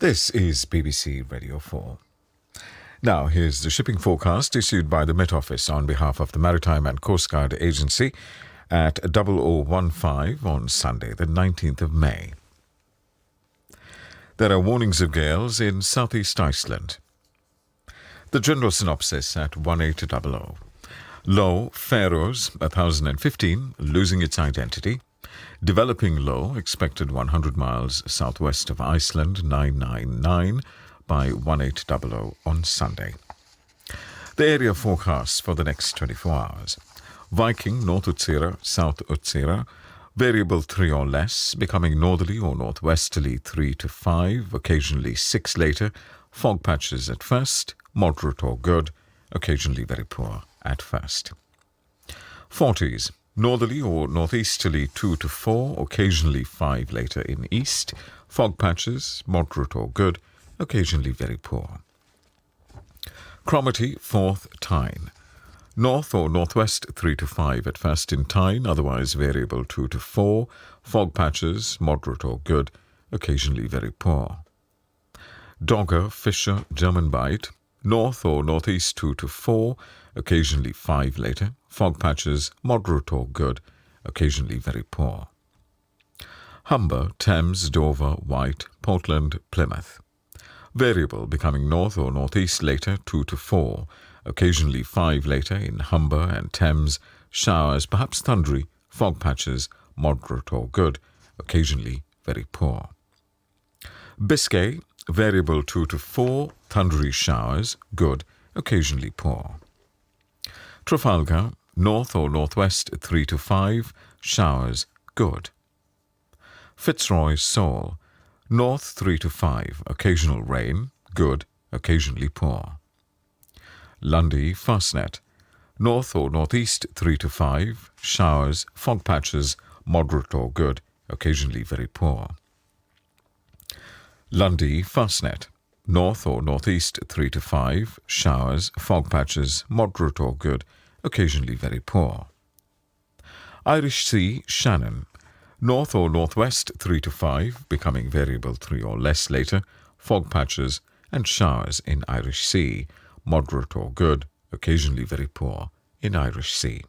This is BBC Radio 4. Now, here's the shipping forecast issued by the Met Office on behalf of the Maritime and Coast Guard Agency at 0015 on Sunday, the 19th of May. There are warnings of gales in southeast Iceland. The general synopsis at 1800. Low, Faroes, 1015, losing its identity. Developing low, expected 100 miles southwest of Iceland, 999 by 1800 on Sunday. The area forecast for the next 24 hours. Viking, North Utsira, South Utsira, variable 3 or less, becoming northerly or northwesterly 3 to 5, occasionally 6 later, fog patches at first, moderate or good, occasionally very poor at first. 40s, northerly or northeasterly 2 to 4, occasionally 5 later in east, fog patches, moderate or good, occasionally very poor. Cromarty, 4th, Tyne. North or northwest 3 to 5 at first in Tyne, otherwise variable 2 to 4, fog patches, moderate or good, occasionally very poor. Dogger, Fisher, German Bight. North or northeast 2 to 4, occasionally 5 later, fog patches, moderate or good, occasionally very poor. Humber, Thames, Dover, White, Portland, Plymouth. Variable, becoming north or northeast later 2 to 4, occasionally 5 later in Humber and Thames, showers, perhaps thundery, fog patches, moderate or good, occasionally very poor. Biscay, variable 2 to 4, thundery showers, good, occasionally poor. Trafalgar, north or northwest 3 to 5, showers, good. Fitzroy, Seoul, north 3 to 5, occasional rain, good, occasionally poor. Lundy, Fastnet, north or northeast 3 to 5, showers, fog patches, moderate or good, occasionally very poor. Lundy, Fastnet, north or northeast 3 to 5, showers, fog patches, moderate or good, occasionally very poor. Irish Sea, Shannon, north or northwest 3 to 5, becoming variable 3 or less later, fog patches and showers in Irish Sea, moderate or good, occasionally very poor in Irish Sea.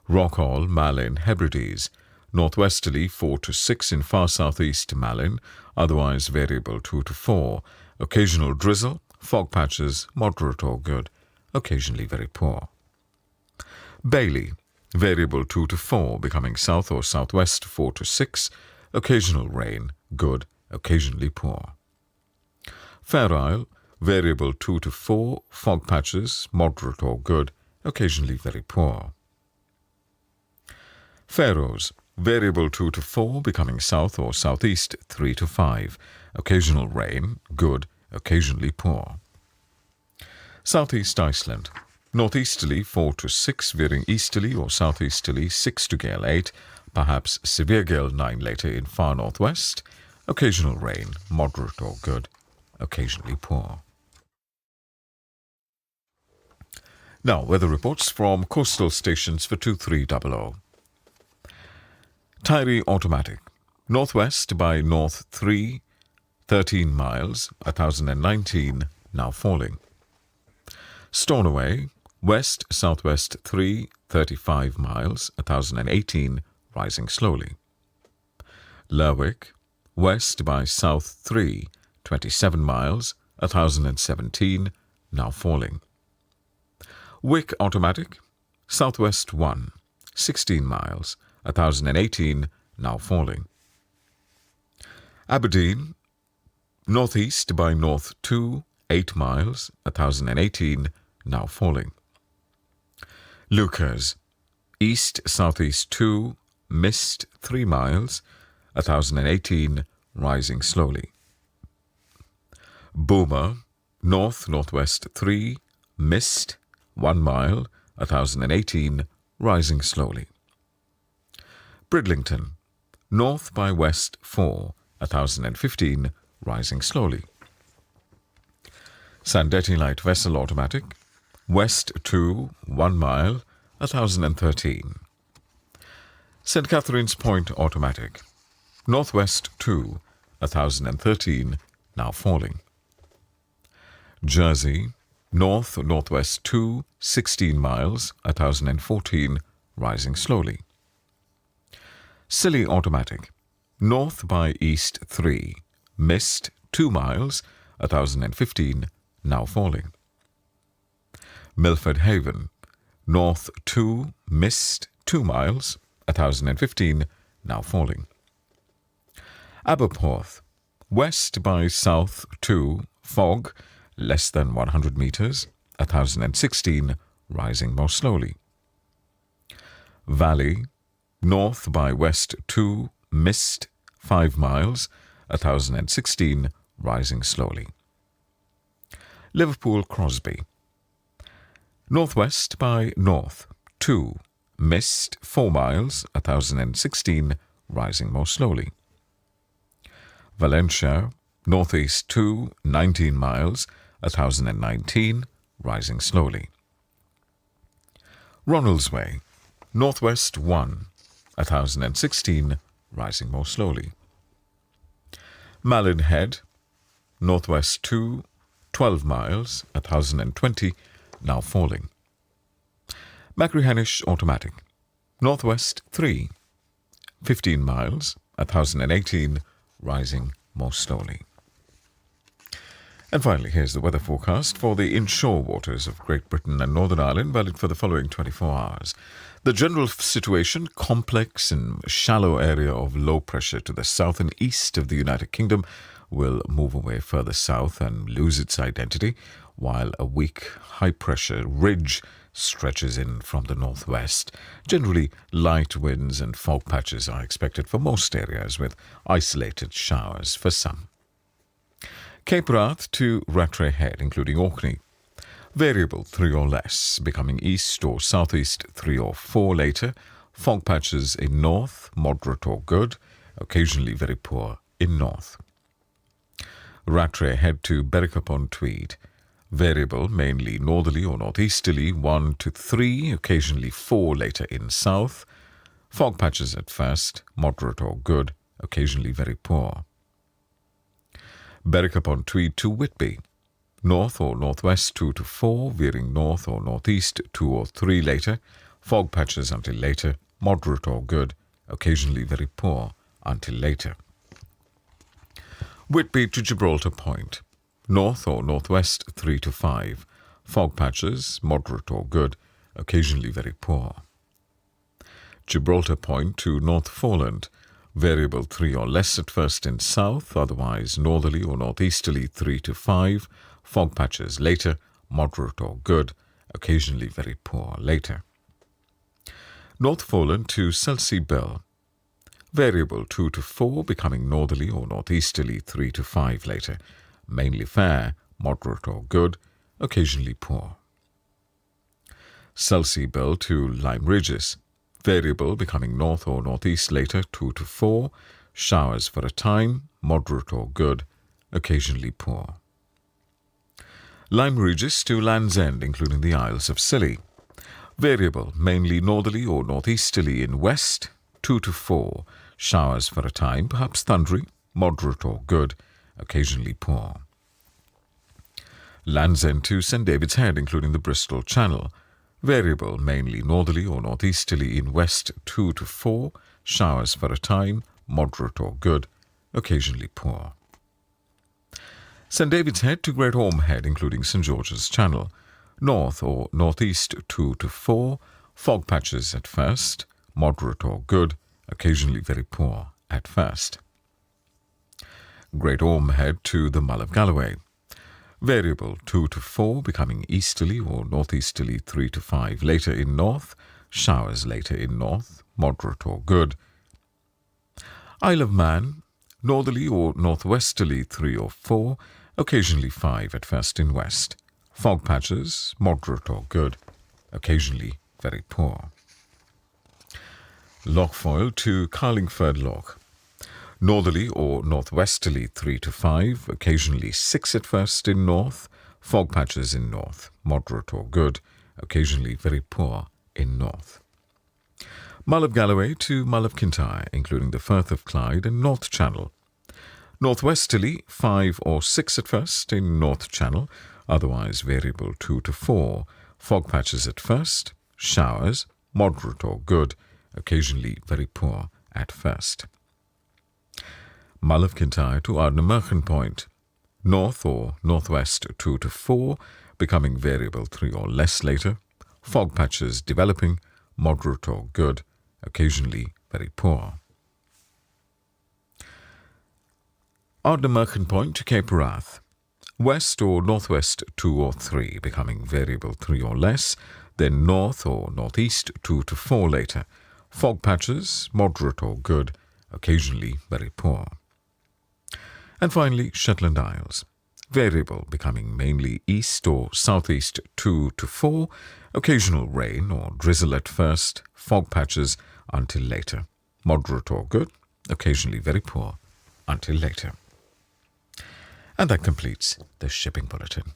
Rockall, Malin, Hebrides, northwesterly 4 to 6 in far southeast Malin, otherwise variable 2 to 4, occasional drizzle, fog patches, moderate or good, occasionally very poor. Bailey, variable 2 to 4, becoming south or southwest 4 to 6, occasional rain, good, occasionally poor. Fair Isle, variable 2 to 4, fog patches, moderate or good, occasionally very poor. Faroes, variable 2 to 4, becoming south or southeast 3 to 5, occasional rain, good, occasionally poor. Southeast Iceland, northeasterly 4 to 6, veering easterly or southeasterly 6 to gale 8, perhaps severe gale 9 later in far northwest, occasional rain, moderate or good, occasionally poor. Now, weather reports from coastal stations for 2300. Tyre automatic, northwest by north 3, 13 miles, 1019, now falling. Stornoway, west southwest 3, 35 miles, 1018, rising slowly. Lerwick, west by south 3, 27 miles, 1017, now falling. Wick automatic, southwest 1, 16 miles, 1018, now falling. Aberdeen, northeast by north 2, 8 miles, 1018, now falling. Lucas, east-southeast 2, mist 3 miles, 1018, rising slowly. Boomer, north-northwest 3, mist 1 mile, 1018, rising slowly. Bridlington, north by west 4, 1015, rising slowly. Sandetti light vessel automatic, west 2, 1 mile, 1013. St. Catherine's Point automatic, northwest 2, 1013, now falling. Jersey, north-northwest 2, 16 miles, 1014, rising slowly. Scilly automatic, north by east 3, mist 2 miles, 1015, now falling. Milford Haven, north 2, mist 2 miles, 1015, now falling. Aberporth, west by south 2, fog, less than 100 meters, 1016, rising more slowly. Valley, north by west 2, mist 5 miles, 1016, rising slowly. Liverpool Crosby, northwest by north 2, mist 4 miles, 1016, rising more slowly. Valencia, northeast 2, 19 miles, 1019, rising slowly. Ronaldsway, northwest 1, 1016, rising more slowly. Malin Head, northwest 2, 12 miles, 1020, now falling. Machrihanish automatic, northwest 3, 15 miles, 1018, rising more slowly. And finally, here's the weather forecast for the inshore waters of Great Britain and Northern Ireland, valid for the following 24 hours. The general situation, complex and shallow area of low pressure to the south and east of the United Kingdom, will move away further south and lose its identity, while a weak high-pressure ridge stretches in from the northwest. Generally, light winds and fog patches are expected for most areas, with isolated showers for some. Cape Wrath to Rattray Head, including Orkney. Variable 3 or less, becoming east or southeast 3 or 4 later. Fog patches in north, moderate or good, occasionally very poor in north. Rattray Head to Berwick-upon-Tweed. Variable, mainly northerly or northeasterly 1 to 3, occasionally 4 later in south. Fog patches at first, moderate or good, occasionally very poor. Berwick-upon-Tweed to Whitby. North or northwest 2 to 4, veering north or northeast 2 or 3 later. Fog patches until later, moderate or good, occasionally very poor until later. Whitby to Gibraltar Point. North or northwest 3 to 5. Fog patches, moderate or good, occasionally very poor. Gibraltar Point to North Foreland. Variable 3 or less at first in south, otherwise northerly or northeasterly 3 to 5. Fog patches later, moderate or good, occasionally very poor later. North Foreland to Selsey Bill. Variable 2 to 4, becoming northerly or northeasterly 3 to 5 later. Mainly fair, moderate or good, occasionally poor. Selsey Bill to Lyme Regis. Variable, becoming north or northeast later 2 to 4. Showers for a time, moderate or good, occasionally poor. Lyme Regis to Land's End, including the Isles of Scilly. Variable, mainly northerly or northeasterly in west, 2 to 4. Showers for a time, perhaps thundery, moderate or good, occasionally poor. Land's End to St David's Head, including the Bristol Channel. Variable, mainly northerly or northeasterly in west 2 to 4. Showers for a time, moderate or good, occasionally poor. St David's Head to Great Orme Head, including St George's Channel. North or northeast 2 to 4. Fog patches at first, moderate or good, occasionally very poor at first. Great Orme Head to the Mull of Galloway. Variable 2 to 4, becoming easterly or northeasterly 3 to 5 later in north. Showers later in north, moderate or good. Isle of Man, northerly or northwesterly 3 or 4, occasionally 5 at first in west. Fog patches, moderate or good, occasionally very poor. Lochfoyle to Carlingford Loch. Northerly or northwesterly 3 to 5, occasionally 6 at first in north. Fog patches in north, moderate or good, occasionally very poor in north. Mull of Galloway to Mull of Kintyre, including the Firth of Clyde and North Channel. Northwesterly 5 or 6 at first in North Channel, otherwise variable 2 to 4. Fog patches at first, showers, moderate or good, occasionally very poor at first. Mull of Kintyre to Ardnamurchan Point, north or northwest 2 to 4, becoming variable 3 or less later. Fog patches developing, moderate or good, occasionally very poor. Ardnamurchan Point to Cape Wrath, west or northwest 2 or 3, becoming variable 3 or less, then north or northeast 2 to 4 later. Fog patches, moderate or good, occasionally very poor. And finally, Shetland Isles, variable, becoming mainly east or southeast 2 to 4, occasional rain or drizzle at first, fog patches until later. Moderate or good, occasionally very poor until later. And that completes the shipping bulletin.